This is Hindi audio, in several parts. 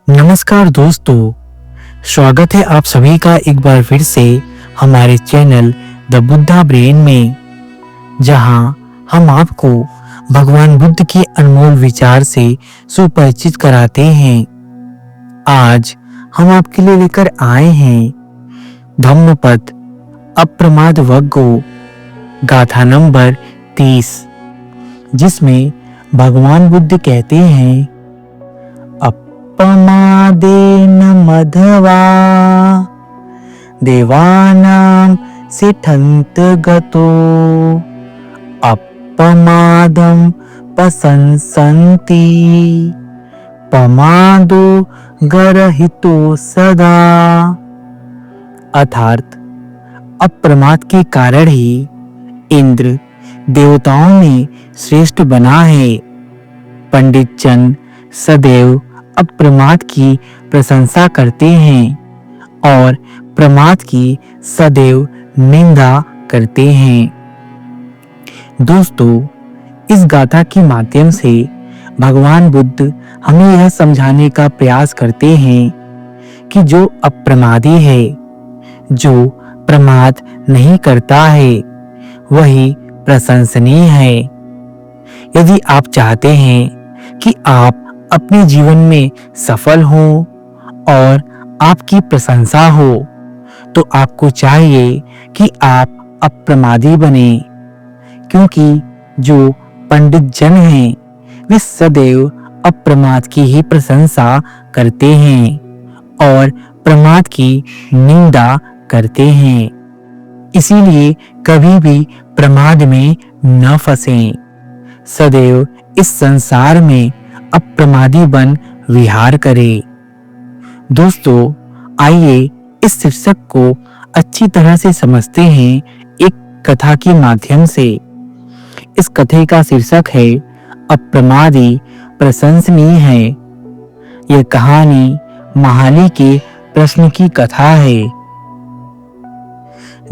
नमस्कार दोस्तों, स्वागत है आप सभी का एक बार फिर से हमारे चैनल द बुद्धा ब्रेन में, जहां हम आपको भगवान बुद्ध के अनमोल विचार से सुपरिचित कराते हैं। आज हम आपके लिए लेकर आए हैं धम्मपद अप्रमाद वग्गो गाथा नंबर 30, जिसमें भगवान बुद्ध कहते हैं, अपमादेन मधवा देवानां सिठन्त गतो अपमादं प्रशंसन्ति पमादो गरहितो सदा। अर्थात अप्रमाद के कारण ही इंद्र देवताओं में श्रेष्ठ बना है। पंडित जन सदैव अप्रमाद की प्रशंसा करते हैं और प्रमाद की सदैव निंदा करते हैं। दोस्तों, इस गाथा के माध्यम से भगवान बुद्ध हमें यह समझाने का प्रयास करते हैं कि जो अप्रमादी है, जो प्रमाद नहीं करता है, वही प्रशंसनीय है। यदि आप चाहते हैं कि आप अपने जीवन में सफल हो और आपकी प्रशंसा हो, तो आपको चाहिए कि आप अप्रमादी बने, क्योंकि जो पंडित जन हैं वे सदैव अप्रमाद की ही प्रशंसा करते हैं और प्रमाद की निंदा करते हैं। इसीलिए कभी भी प्रमाद में न फंसें। सदैव इस संसार में अप्रमादी बन विहार करें। दोस्तों, आइए इस शीर्षक को अच्छी तरह से समझते हैं एक कथा के माध्यम से। इस कथे का शीर्षक है अप्रमादी प्रशंसनीय है। यह कहानी महाली के प्रश्न की कथा है,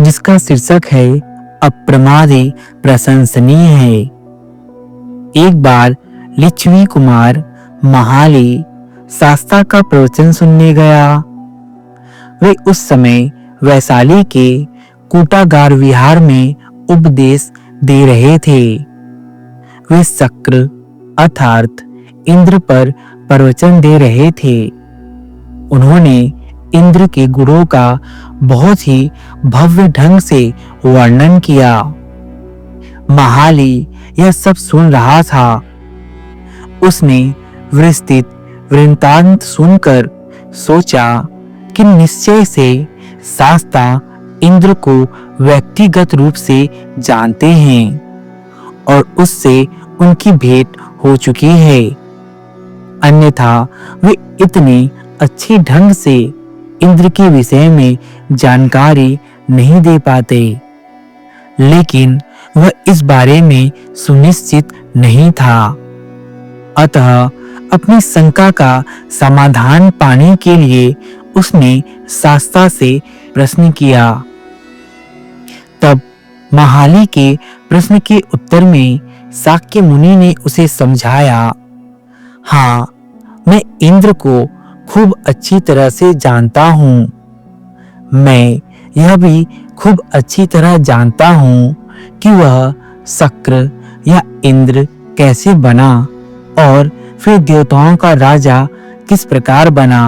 जिसका शीर्षक है अप्रमादी प्रशंसनीय है। एक बार लिच्छवी कुमार महाली शास्त्रा का प्रवचन सुनने गया। वे उस समय वैशाली के कूटागार विहार में उपदेश दे रहे थे। वे शक्र अर्थात इंद्र पर प्रवचन दे रहे थे। उन्होंने इंद्र के गुणों का बहुत ही भव्य ढंग से वर्णन किया। महाली यह सब सुन रहा था। उसने विस्तृत वृत्तांत सुनकर सोचा कि निश्चय से शास्त्रा इंद्र को व्यक्तिगत रूप से जानते हैं और उससे उनकी भेंट हो चुकी है, अन्यथा वे इतने अच्छे ढंग से इंद्र के विषय में जानकारी नहीं दे पाते। लेकिन वह इस बारे में सुनिश्चित नहीं था। अतः अपनी शंका का समाधान पाने के लिए उसने शास्त्रा से प्रश्न किया। तब महाली के प्रश्न के उत्तर में शाक्य मुनि ने उसे समझाया, हाँ, मैं इंद्र को खूब अच्छी तरह से जानता हूँ। मैं यह भी खूब अच्छी तरह जानता हूँ कि वह शक्र या इंद्र कैसे बना और फिर देवताओं का राजा किस प्रकार बना।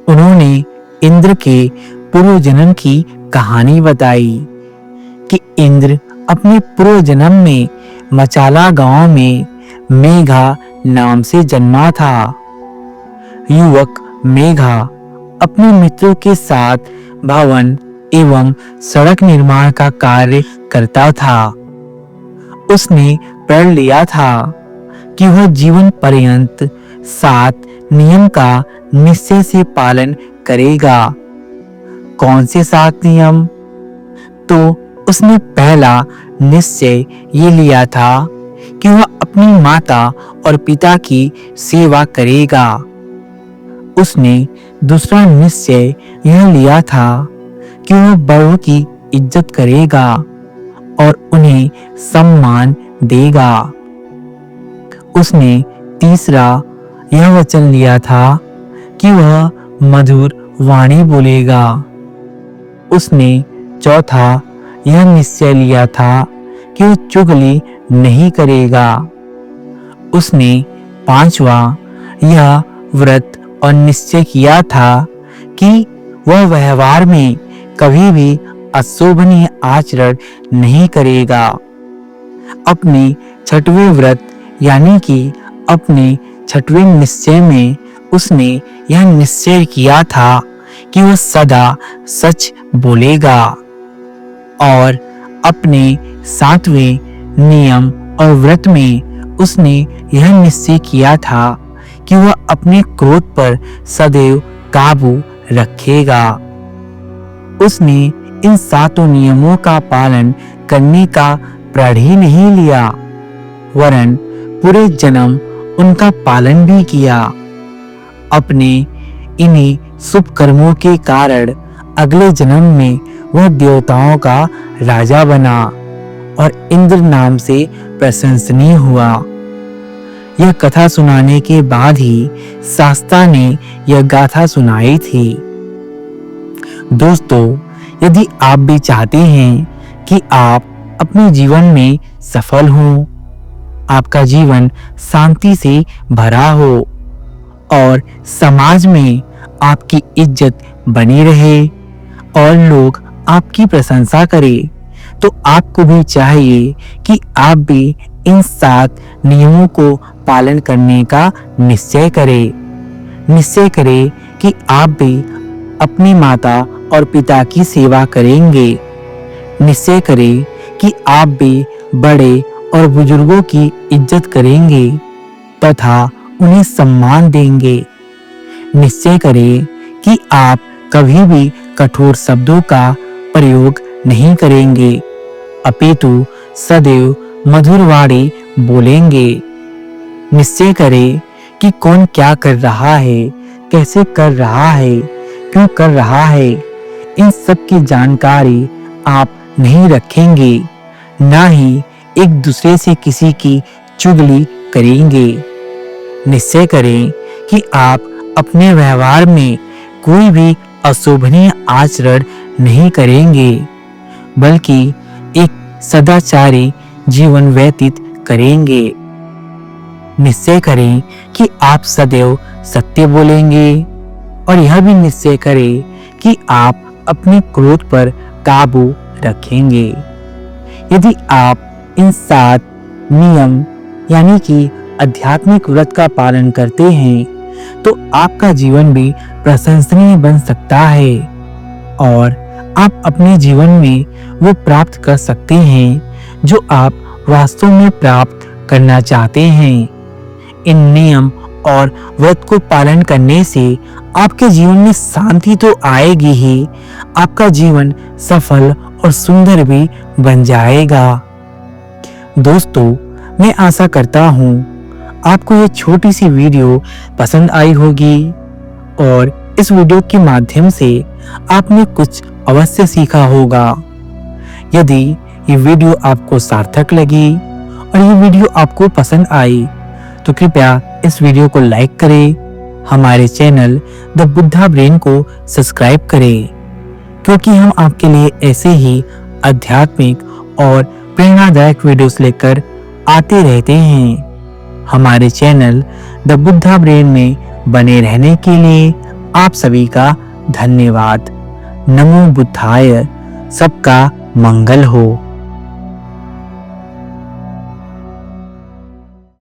उन्होंने इंद्र के पूर्व जन्म की कहानी बताई कि इंद्र अपने पूर्व जन्म में मचाला गांव में मेघा नाम से जन्मा था। युवक मेघा अपने मित्रों के साथ भवन एवं सड़क निर्माण का कार्य करता था। उसने प्रण लिया था कि वह जीवन पर्यंत 7 नियम का निश्चय से पालन करेगा। कौन से 7 नियम? तो उसने पहला निश्चय ये लिया था कि वह अपनी माता और पिता की सेवा करेगा। उसने दूसरा निश्चय यह लिया था कि वह बड़ों की इज्जत करेगा और उन्हें सम्मान देगा। उसने तीसरा यह वचन लिया था कि वह मधुर वाणी बोलेगा। उसने चौथा यह निश्चय लिया था कि वह चुगली नहीं करेगा। उसने पांचवा यह व्रत और निश्चय किया था कि वह व्यवहार में कभी भी अशोभनीय आचरण नहीं करेगा। अपने छठवें व्रत यानी कि अपने छठवें निश्चय में उसने यह निश्चय किया था कि वह सदा सच बोलेगा। और अपने सातवें नियम और व्रत में उसने यह निश्चय किया था कि वह अपने क्रोध पर सदैव काबू रखेगा। उसने इन सातों नियमों का पालन करने का प्रण ही नहीं लिया, वरन पूरे जन्म उनका पालन भी किया। अपने इन्हीं शुभ कर्मों के कारण अगले जन्म में वह देवताओं का राजा बना और इंद्र नाम से प्रशंसनीय हुआ। यह कथा सुनाने के बाद ही शास्ता ने यह गाथा सुनाई थी। दोस्तों, यदि आप भी चाहते हैं कि आप अपने जीवन में सफल हों, आपका जीवन शांति से भरा हो और समाज में आपकी इज्जत बनी रहे और लोग आपकी प्रशंसा करें, तो आपको भी चाहिए कि आप भी इन 7 नियमों को पालन करने का निश्चय करें। निश्चय करें कि आप भी अपनी माता और पिता की सेवा करेंगे। निश्चय करें कि आप भी बड़े और बुजुर्गों की इज्जत करेंगे तथा उन्हें सम्मान देंगे। निश्चय करें कि आप कभी भी कठोर शब्दों का प्रयोग नहीं करेंगे, अपितु सदैव मधुर वाणी बोलेंगे। निश्चय करें कि कौन क्या कर रहा है, कैसे कर रहा है, क्यों कर रहा है, इन सब की जानकारी आप नहीं रखेंगे, ना ही एक दूसरे से किसी की चुगली करेंगे। निश्चय करें कि आप अपने व्यवहार में कोई भी अशोभनीय आचरण नहीं करेंगे, बल्कि एक सदाचारी जीवन व्यतीत करेंगे। निश्चय करें कि आप सदैव सत्य बोलेंगे और यह भी निश्चय करें कि आप अपने क्रोध पर काबू रखेंगे। यदि आप इन 7 नियम यानी कि आध्यात्मिक व्रत का पालन करते हैं तो आपका जीवन भी प्रशंसनीय बन सकता है और आप अपने जीवन में वो प्राप्त कर सकते हैं जो आप वास्तव में प्राप्त करना चाहते हैं। इन नियम और व्रत को पालन करने से आपके जीवन में शांति तो आएगी ही, आपका जीवन सफल और सुंदर भी बन जाएगा। दोस्तों, मैं आशा करता हूँ आपको ये छोटी सी वीडियो पसंद आई होगी और इस वीडियो के माध्यम से आपने कुछ अवश्य सीखा होगा। यदि ये वीडियो आपको सार्थक लगी और ये वीडियो आपको पसंद आई तो कृपया इस वीडियो को लाइक करें, हमारे चैनल द बुद्धा ब्रेन को सब्सक्राइब करें, क्योंकि हम आपके लिए ऐसे ही आध्यात्मिक और प्रेरणादायक वीडियोस लेकर आते रहते हैं। हमारे चैनल द बुद्धा ब्रेन में बने रहने के लिए आप सभी का धन्यवाद। नमो बुद्धाय। सबका मंगल हो।